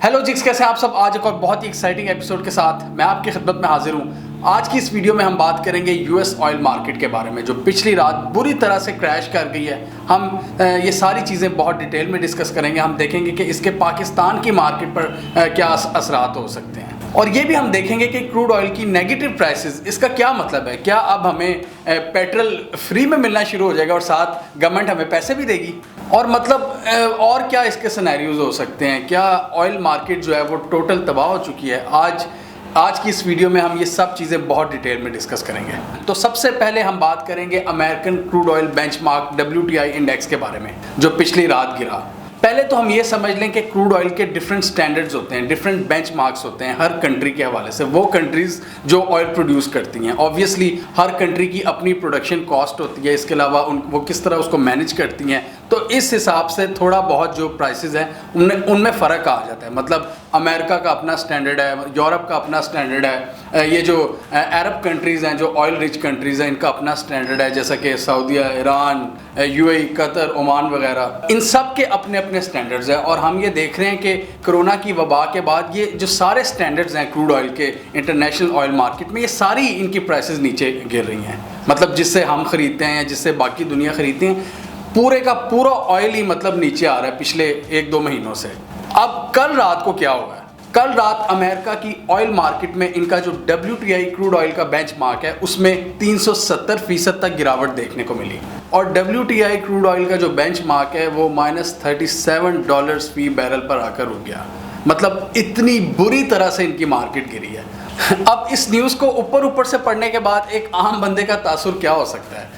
Hello जिक्स, कैसे आप सब। आज एक और बहुत ही एक्साइटिंग एपिसोड के साथ मैं आपकी खिदमत में हाजिर हूँ। आज की इस वीडियो में हम बात करेंगे यूएस ऑयल मार्केट के बारे में, जो पिछली रात बुरी तरह से क्रैश कर गई है। हम ये सारी चीज़ें बहुत डिटेल में डिस्कस करेंगे। हम देखेंगे कि इसके पाकिस्तान की मार्केट पर क्या असरात हो सकते हैं, और ये भी हम देखेंगे कि क्रूड ऑयल की नेगेटिव प्राइसेस, इसका क्या मतलब है। क्या अब हमें पेट्रोल फ्री में मिलना शुरू हो जाएगा और साथ गवर्नमेंट हमें पैसे भी देगी, और मतलब और क्या इसके सिनेरियोज हो सकते हैं। क्या ऑयल मार्केट जो है वो टोटल तबाह हो चुकी है। आज की इस वीडियो में हम ये सब चीज़ें बहुत डिटेल में डिस्कस करेंगे। तो सबसे पहले हम बात करेंगे American crude oil benchmark WTI index के बारे में, जो पिछली रात गिरा। पहले तो हम ये समझ लें कि क्रूड ऑयल के डिफरेंट स्टैंडर्ड्स होते हैं, डिफरेंट बेंचमार्क्स होते हैं हर कंट्री के हवाले से। वो कंट्रीज़ जो ऑयल प्रोड्यूस करती हैं, ऑब्वियसली हर कंट्री की अपनी प्रोडक्शन कॉस्ट होती है, इसके अलावा वो किस तरह उसको मैनेज करती हैं, तो इस हिसाब से थोड़ा बहुत जो प्राइसेस हैं उनमें फ़र्क आ जाता है। मतलब अमेरिका का अपना स्टैंडर्ड है, यूरोप का अपना स्टैंडर्ड है, ये जो अरब कंट्रीज़ हैं, जो ऑयल रिच कंट्रीज़ हैं, इनका अपना स्टैंडर्ड है, जैसा कि सऊदीया, ईरान, UAE, कतर, ओमान वगैरह। इन सब के अपने अपने स्टैंडर्ड्स हैं, और हम ये देख रहे हैं कि कोरोना की वबा के बाद ये जो सारे स्टैंडर्ड्स हैं क्रूड ऑयल के इंटरनेशनल ऑयल मार्केट में, ये सारी इनकी प्राइसेस नीचे गिर रही हैं। मतलब जिससे हम ख़रीदते हैं या जिससे बाकी दुनिया ख़रीदती हैं, पूरे का पूरा ऑयल ही मतलब नीचे आ रहा है पिछले 1-2 महीनों से। अब कल रात को क्या हुआ है? कल रात अमेरिका की ऑयल मार्केट में इनका जो WTI क्रूड ऑयल का बेंचमार्क है, उसमें 370% तक गिरावट देखने को मिली, और WTI क्रूड ऑयल का जो बेंचमार्क है वो -$37 फी बैरल पर आकर रुक गया। मतलब इतनी बुरी तरह से इनकी मार्केट गिरी है। अब इस न्यूज़ को ऊपर से पढ़ने के बाद एक आम बंदे का तासुर क्या हो सकता है।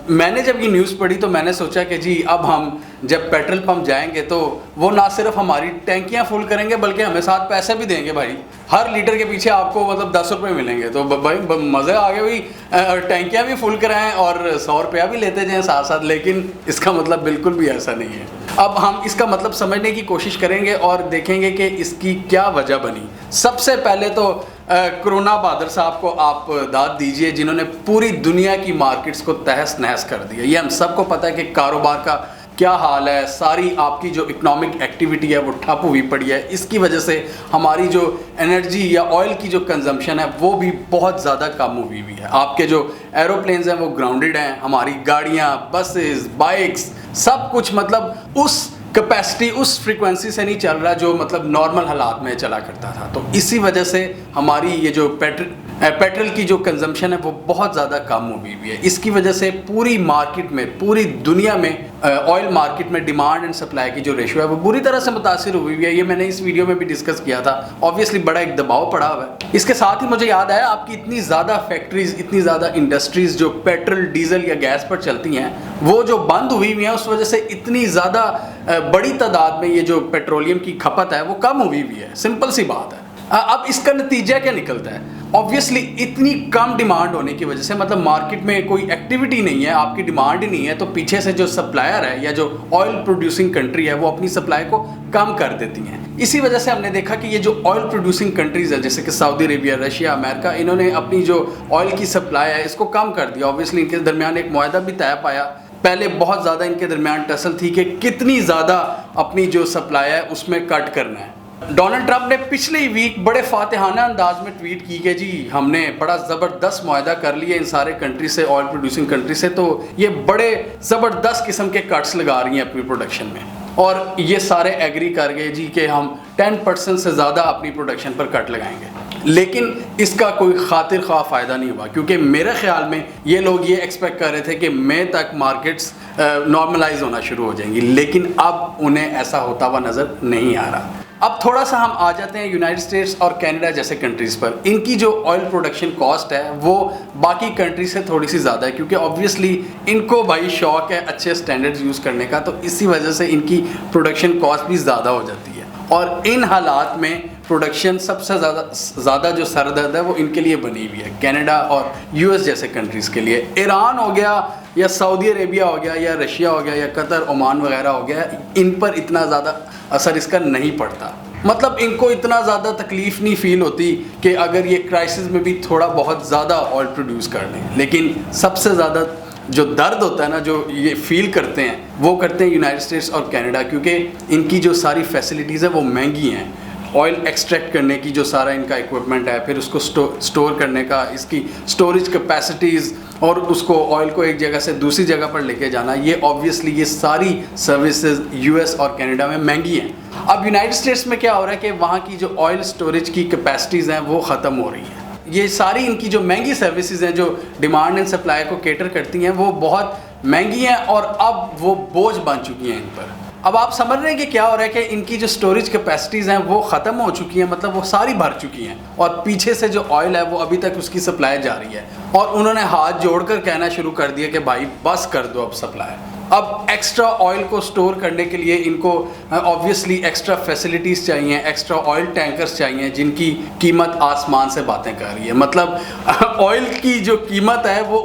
मैंने जब ये न्यूज़ पढ़ी तो मैंने सोचा कि जी अब हम जब पेट्रोल पंप जाएंगे तो वो ना सिर्फ हमारी टैंकियाँ फुल करेंगे बल्कि हमें साथ पैसे भी देंगे। भाई हर लीटर के पीछे आपको मतलब 10 रुपये मिलेंगे, तो भाई मज़े आ गए भाई। टैंकियाँ भी फुल कराएं और 100 रुपया भी लेते जाएं साथ साथ, लेकिन इसका मतलब बिल्कुल भी ऐसा नहीं है। अब हम इसका मतलब समझने की कोशिश करेंगे और देखेंगे कि इसकी क्या वजह बनी। सबसे पहले तो कोरोना बहादुर साहब को आप दाद दीजिए, जिन्होंने पूरी दुनिया की मार्केट्स को तहस नहस कर दिया। ये हम सबको पता है कि कारोबार का क्या हाल है, सारी आपकी जो इकोनॉमिक एक्टिविटी है वो ठप हुई पड़ी है। इसकी वजह से हमारी जो एनर्जी या ऑयल की जो कंजम्पशन है वो भी बहुत ज़्यादा कम हुई हुई है। आपके जो एरोप्लेन्स हैं वो ग्राउंडेड हैं, हमारी गाड़ियाँ, बसेस, बाइक्स, सब कुछ मतलब उस कैपेसिटी, उस फ्रीक्वेंसी से नहीं चल रहा जो मतलब नॉर्मल हालात में चला करता था। तो इसी वजह से हमारी ये जो पेट्रोल की जो कंजम्पशन है वो बहुत ज़्यादा कम हुई हुई है। इसकी वजह से पूरी मार्केट में, पूरी दुनिया में ऑयल मार्केट में डिमांड एंड सप्लाई की जो रेशियो है वो बुरी तरह से मुतासिर हुई हुई है। ये मैंने इस वीडियो में भी डिस्कस किया था। ऑब्वियसली बड़ा एक दबाव पड़ा हुआ है। इसके साथ ही मुझे याद आया, आपकी इतनी ज़्यादा फैक्ट्रीज, इतनी ज़्यादा इंडस्ट्रीज़ जो पेट्रोल, डीजल या गैस पर चलती हैं, वो जो बंद हुई हुई हैं, उस वजह से इतनी ज़्यादा बड़ी तादाद में ये जो पेट्रोलियम की खपत है वो कम हुई हुई है। सिंपल सी बात है। अब इसका नतीजा क्या निकलता है? ऑब्वियसली इतनी कम डिमांड होने की वजह से, मतलब मार्केट में कोई एक्टिविटी नहीं है, आपकी डिमांड ही नहीं है, तो पीछे से जो सप्लायर है या जो ऑयल प्रोड्यूसिंग कंट्री है वो अपनी सप्लाई को कम कर देती हैं। इसी वजह से हमने देखा कि ये जो ऑयल प्रोड्यूसिंग कंट्रीज है, जैसे कि सऊदी अरेबिया, रशिया, अमेरिका, इन्होंने अपनी जो ऑयल की सप्लाई है इसको कम कर दिया। ऑब्वियसली इनके दरमियान एक मुआहदा भी तय पाया। पहले बहुत ज़्यादा इनके दरमियान टसल थी कि कितनी ज़्यादा अपनी जो सप्लाई है उसमें कट करना है। डोनाल्ड ट्रंप ने पिछले वीक बड़े फातिहाना अंदाज में ट्वीट की कि जी हमने बड़ा ज़बरदस्त मुआहदा कर लिया इन सारे कंट्री से, ऑयल प्रोड्यूसिंग कंट्री से, तो ये बड़े ज़बरदस्त किस्म के कट्स लगा रही हैं अपनी प्रोडक्शन में, और ये सारे एग्री कर गए जी कि हम 10% से ज़्यादा अपनी प्रोडक्शन पर कट लगाएंगे। लेकिन इसका कोई खातिर ख्वाह फ़ायदा नहीं हुआ, क्योंकि मेरे ख्याल में ये लोग ये एक्सपेक्ट कर रहे थे कि मई तक मार्केट्स नॉर्मलाइज होना शुरू हो जाएंगी, लेकिन अब उन्हें ऐसा होता हुआ नज़र नहीं आ रहा। अब थोड़ा सा हम आ जाते हैं यूनाइटेड स्टेट्स और कनाडा जैसे कंट्रीज़ पर। इनकी जो ऑयल प्रोडक्शन कॉस्ट है वो बाकी कंट्री से थोड़ी सी ज़्यादा है, क्योंकि ऑब्वियसली इनको भाई शौक है अच्छे स्टैंडर्ड्स यूज़ करने का, तो इसी वजह से इनकी प्रोडक्शन कॉस्ट भी ज़्यादा हो जाती है। और इन हालात में प्रोडक्शन सबसे ज़्यादा जो सरदर्द है वो इनके लिए बनी हुई है, कनाडा और US जैसे कंट्रीज़ के लिए। ईरान हो गया या सऊदी अरेबिया हो गया या रशिया हो गया या कतर, ओमान वगैरह हो गया, इन पर इतना ज़्यादा असर इसका नहीं पड़ता। मतलब इनको इतना ज़्यादा तकलीफ़ नहीं फ़ील होती कि अगर ये क्राइसिस में भी थोड़ा बहुत ज़्यादा ऑयल प्रोड्यूस कर लें। लेकिन सबसे ज़्यादा जो दर्द होता है ना, जो ये फील करते हैं, वो करते हैं यूनाइटेड स्टेट्स और कनाडा, क्योंकि इनकी जो सारी फैसिलिटीज़ है वो महंगी हैं। ऑयल एक्सट्रैक्ट करने की जो सारा इनका इक्विपमेंट है, फिर उसको स्टोर करने का, इसकी स्टोरेज कैपेसिटीज़ और उसको ऑयल को एक जगह से दूसरी जगह पर लेके जाना, ये ऑब्वियसली ये सारी सर्विसेज यूएस और कनाडा में महंगी हैं। अब यूनाइटेड स्टेट्स में क्या हो रहा है कि वहाँ की जो ऑयल स्टोरेज की कैपेसिटीज़ हैं वो ख़त्म हो रही हैं। ये सारी इनकी जो महंगी सर्विसेज हैं जो डिमांड एंड सप्लाई को केटर करती हैं वो बहुत महंगी हैं और अब वो बोझ बन चुकी हैं इन पर। अब आप समझ रहे हैं कि क्या हो रहा है कि इनकी जो स्टोरेज कैपेसिटीज़ हैं वो ख़त्म हो चुकी हैं, मतलब वो सारी भर चुकी हैं और पीछे से जो ऑयल है वो अभी तक उसकी सप्लाई जारी है और उन्होंने हाथ जोड़कर कहना शुरू कर दिया कि भाई बस कर दो अब सप्लाई। अब एक्स्ट्रा ऑयल को स्टोर करने के लिए इनको ऑब्वियसली एक्स्ट्रा फैसिलिटीज़ चाहिए, एक्स्ट्रा ऑयल टैंकर्स चाहिए जिनकी कीमत आसमान से बातें कर रही है। मतलब ऑयल की जो कीमत है वो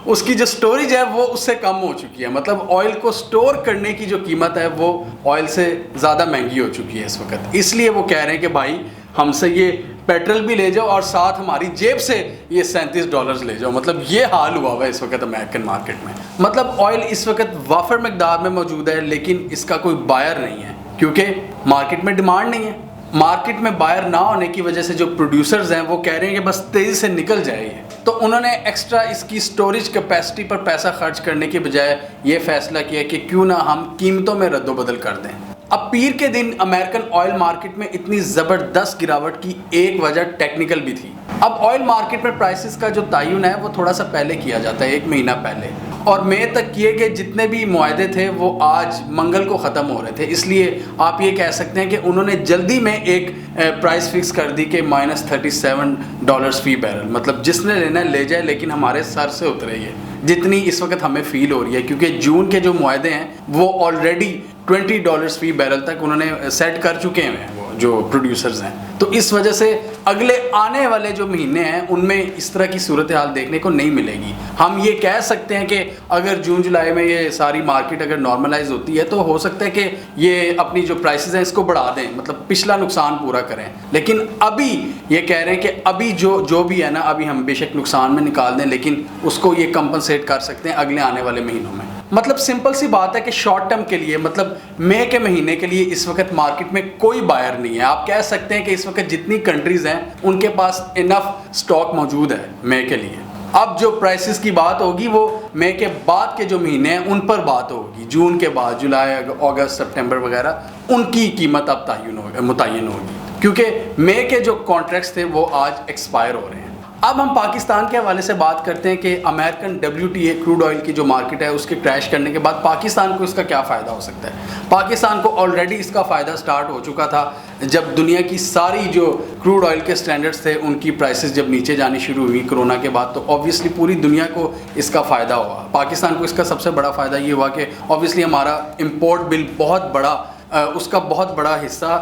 उसकी जो स्टोरेज है वो उससे कम हो चुकी है। मतलब ऑयल को स्टोर करने की जो कीमत है वो ऑयल से ज़्यादा महंगी हो चुकी है इस वक्त। इसलिए वो कह रहे हैं कि भाई हमसे ये पेट्रोल भी ले जाओ और साथ हमारी जेब से ये $37 ले जाओ। मतलब ये हाल हुआ हुआ है इस वक्त अमेरिकन मार्केट में। मतलब ऑयल इस वक्त वाफर मकदार में मौजूद है लेकिन इसका कोई बायर नहीं है क्योंकि मार्केट में डिमांड नहीं है। मार्केट में बायर ना होने की वजह से जो प्रोड्यूसर्स हैं वो कह रहे हैं कि बस तेज़ी से निकल जाए ये, तो उन्होंने एक्स्ट्रा इसकी स्टोरेज कैपेसिटी पर पैसा खर्च करने के बजाय ये फैसला किया कि क्यों ना हम कीमतों में रद्दोबदल कर दें। अब पीर के दिन अमेरिकन ऑयल मार्केट में इतनी ज़बरदस्त गिरावट की एक वजह टेक्निकल भी थी। अब ऑयल मार्केट में प्राइसेस का जो तयन है वो थोड़ा सा पहले किया जाता है, 1 महीना पहले, और मई तक किए गए जितने भी मुआहदे थे वो आज मंगल को ख़त्म हो रहे थे। इसलिए आप ये कह सकते हैं कि उन्होंने जल्दी में एक प्राइस फिक्स कर दी कि -$37 फी बैरल। मतलब जिसने लेना ले जाए लेकिन हमारे सर से उतरे ये, जितनी इस वक्त हमें फील हो रही है क्योंकि जून के जो मुआहदे हैं वो ऑलरेडी $20 फी बैरल तक उन्होंने सेट कर चुके हैं वो जो प्रोड्यूसर्स हैं। तो इस वजह से अगले आने वाले जो महीने हैं उनमें इस तरह की सूरत हाल देखने को नहीं मिलेगी। हम ये कह सकते हैं कि अगर जून जुलाई में ये सारी मार्केट अगर नॉर्मलाइज होती है तो हो सकता है कि ये अपनी जो प्राइसेस हैं इसको बढ़ा दें, मतलब पिछला नुकसान पूरा करें। लेकिन अभी ये कह रहे हैं कि अभी जो भी है ना, अभी हम बेशक नुकसान में निकाल दें लेकिन उसको ये कंपनसेट कर सकते हैं अगले आने वाले महीनों में। मतलब सिंपल सी बात है कि शॉर्ट टर्म के लिए, मतलब मई के महीने के लिए इस वक्त मार्केट में कोई बायर नहीं है। आप कह सकते हैं कि इस वक्त जितनी कंट्रीज़ हैं उनके पास इनफ स्टॉक मौजूद है मई के लिए। अब जो प्राइसेस की बात होगी वो मई के बाद के जो महीने हैं उन पर बात होगी। जून के बाद जुलाई, अगस्त, सितंबर वगैरह उनकी कीमत अब मुतय्यन होगी क्योंकि मई के जो कॉन्ट्रैक्ट्स थे वो आज एक्सपायर हो रहे हैं। अब हम पाकिस्तान के हवाले से बात करते हैं कि अमेरिकन WTA क्रूड ऑयल की जो मार्केट है उसके क्रैश करने के बाद पाकिस्तान को इसका क्या फ़ायदा हो सकता है। पाकिस्तान को ऑलरेडी इसका फ़ायदा स्टार्ट हो चुका था जब दुनिया की सारी जो क्रूड ऑयल के स्टैंडर्ड्स थे उनकी प्राइसेस जब नीचे जानी शुरू हुई कोरोना के बाद, तो ऑब्वियसली पूरी दुनिया को इसका फ़ायदा हुआ। पाकिस्तान को इसका सबसे बड़ा फ़ायदा ये हुआ कि ऑब्वियसली हमारा इम्पोर्ट बिल बहुत बड़ा, उसका बहुत बड़ा हिस्सा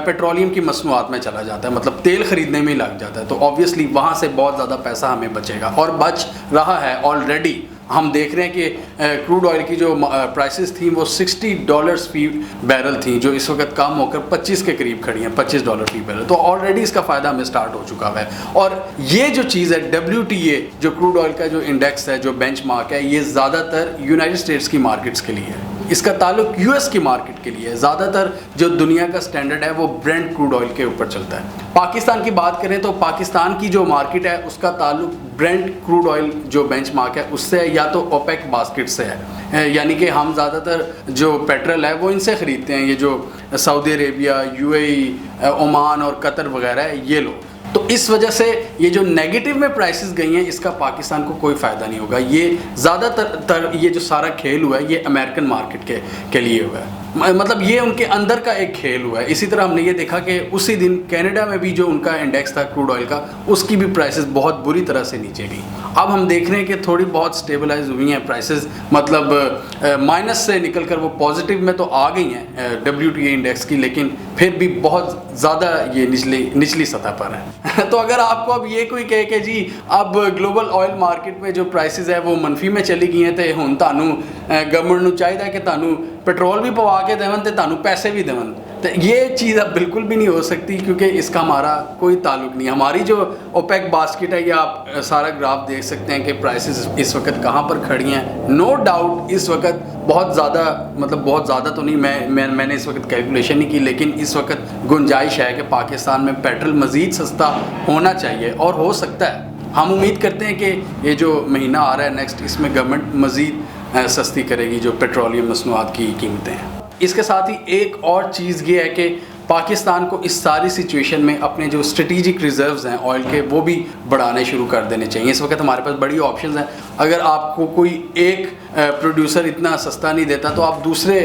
पेट्रोलियम की मसनूआत में चला जाता है, मतलब तेल ख़रीदने में ही लग जाता है। तो ऑब्वियसली वहाँ से बहुत ज़्यादा पैसा हमें बचेगा और बच रहा है ऑलरेडी। हम देख रहे हैं कि क्रूड ऑयल की जो प्राइसेस थी वो $60 फी बैरल थी, जो इस वक्त कम होकर 25 के करीब खड़ी हैं, $25 फी बैरल। तो ऑलरेडी इसका फ़ायदा हमें स्टार्ट हो चुका है। और ये जो चीज़ है WTA जो क्रूड ऑयल का जो इंडेक्स है, जो बेंचमार्क है, ये ज़्यादातर यूनाइटेड स्टेट्स की मार्केट्स के लिए है। इसका ताल्लुक US की मार्केट के लिए है। ज़्यादातर जो दुनिया का स्टैंडर्ड है वो ब्रेंट क्रूड ऑयल के ऊपर चलता है। पाकिस्तान की बात करें तो पाकिस्तान की जो मार्केट है उसका ताल्लुक ब्रेंट क्रूड ऑयल जो बेंचमार्क है उससे या तो ओपेक बास्केट से है, यानी कि हम ज़्यादातर जो पेट्रोल है वो इनसे ख़रीदते हैं, ये जो सऊदी अरेबिया, UAE, ओमान और कतर वगैरह है ये लोग। तो इस वजह से ये जो नेगेटिव में प्राइसेस गई हैं इसका पाकिस्तान को कोई फ़ायदा नहीं होगा। ये ज़्यादातर ये जो सारा खेल हुआ है ये अमेरिकन मार्केट के लिए हुआ है, मतलब ये उनके अंदर का एक खेल हुआ है। इसी तरह हमने ये देखा कि उसी दिन कनाडा में भी जो उनका इंडेक्स था क्रूड ऑयल का, उसकी भी प्राइसेस बहुत बुरी तरह से नीचे गई। अब हम देख रहे हैं कि थोड़ी बहुत स्टेबलाइज हुई हैं प्राइसेस, मतलब माइनस से निकल कर वो पॉजिटिव में तो आ गई हैं WTA इंडेक्स की, लेकिन फिर भी बहुत ज़्यादा ये निचली सतह पर है। तो अगर आपको अब ये कोई कहे कि जी अब ग्लोबल ऑयल मार्केट में जो प्राइसेस है वो मनफी में चली गई हैं, तो हुण तानू गवर्नमेंट नूं चाहिए कि तानू पेट्रोल भी पवा के देवन ते तानू पैसे भी देवन, तो ये चीज़ अब बिल्कुल भी नहीं हो सकती, क्योंकि इसका हमारा कोई ताल्लुक नहीं। हमारी जो ओपेक बास्केट है, ये आप सारा ग्राफ देख सकते हैं कि प्राइसेस इस वक्त कहाँ पर खड़ी हैं। नो डाउट इस वक्त बहुत ज़्यादा, मतलब बहुत ज़्यादा तो नहीं, मैंने इस वक्त कैलकुलेशन नहीं की, लेकिन इस वक्त गुंजाइश है कि पाकिस्तान में पेट्रोल मज़ीद सस्ता होना चाहिए और हो सकता है। हम उम्मीद करते हैं कि ये जो महीना आ रहा है नेक्स्ट, इसमें गवर्नमेंट मज़ीद सस्ती करेगी जो पेट्रोलियम मसनूआत की कीमतें हैं। इसके साथ ही एक और चीज़ ये है कि पाकिस्तान को इस सारी सिचुएशन में अपने जो स्ट्रेटिजिक रिजर्व्स हैं ऑयल के, वो भी बढ़ाने शुरू कर देने चाहिए। इस वक्त हमारे पास बड़ी ऑप्शंस हैं। अगर आपको कोई एक प्रोड्यूसर इतना सस्ता नहीं देता तो आप दूसरे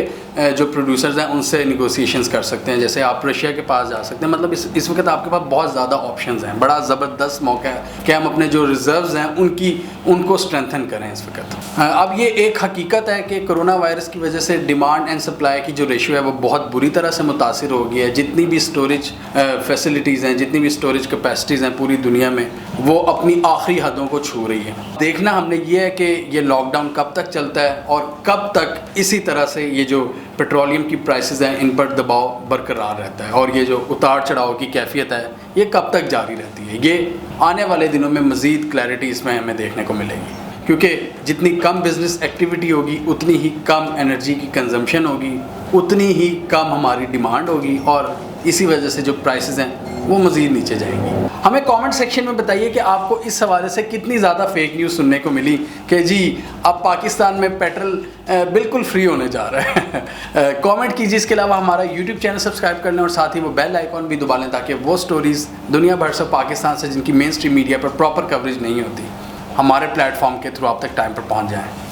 जो प्रोड्यूसर्स हैं उनसे निगोसिएशंस कर सकते हैं। जैसे आप रशिया के पास जा सकते हैं। मतलब इस वक्त आपके पास बहुत ज़्यादा ऑप्शंस हैं। बड़ा ज़बरदस्त मौका है कि हम अपने जो रिजर्व्स हैं उनको स्ट्रेंथन करें इस वक्त। अब ये एक हकीकत है कि कोरोना वायरस की वजह से डिमांड एंड सप्लाई की जो रेशियो है वो बहुत बुरी तरह से मुतासिर हो गई है। जितनी भी स्टोरेज फैसिलिटीज़ हैं, जितनी भी स्टोरेज कैपेसिटीज़ हैं पूरी दुनिया में, वो अपनी आखिरी हदों को छू रही है। देखना हमने ये है कि ये लॉकडाउन कब तक चलता है और कब तक इसी तरह से ये जो पेट्रोलियम की प्राइसेस हैं इन पर दबाव बरकरार रहता है, और ये जो उतार चढ़ाव की कैफियत है ये कब तक जारी रहती है। ये आने वाले दिनों में मज़ीद क्लैरिटी इसमें हमें देखने को मिलेगी, क्योंकि जितनी कम बिजनेस एक्टिविटी होगी उतनी ही कम एनर्जी की कंजम्पशन होगी, उतनी ही कम हमारी डिमांड होगी, और इसी वजह से जो प्राइसेस हैं वो मज़ीद नीचे जाएंगी। हमें कमेंट सेक्शन में बताइए कि आपको इस हवाले से कितनी ज़्यादा फेक न्यूज़ सुनने को मिली कि जी अब पाकिस्तान में पेट्रोल बिल्कुल फ्री होने जा रहा है। कमेंट कीजिए। इसके अलावा हमारा यूट्यूब चैनल सब्सक्राइब कर लें और साथ ही वो बेल आइकॉन भी दबा लें, ताकि वो स्टोरीज़ दुनिया भर से पाकिस्तान से जिनकी मेन स्ट्रीम मीडिया पर प्रॉपर कवरेज नहीं होती, हमारे प्लेटफॉर्म के थ्रू आप तक टाइम पर पहुँच जाएँ।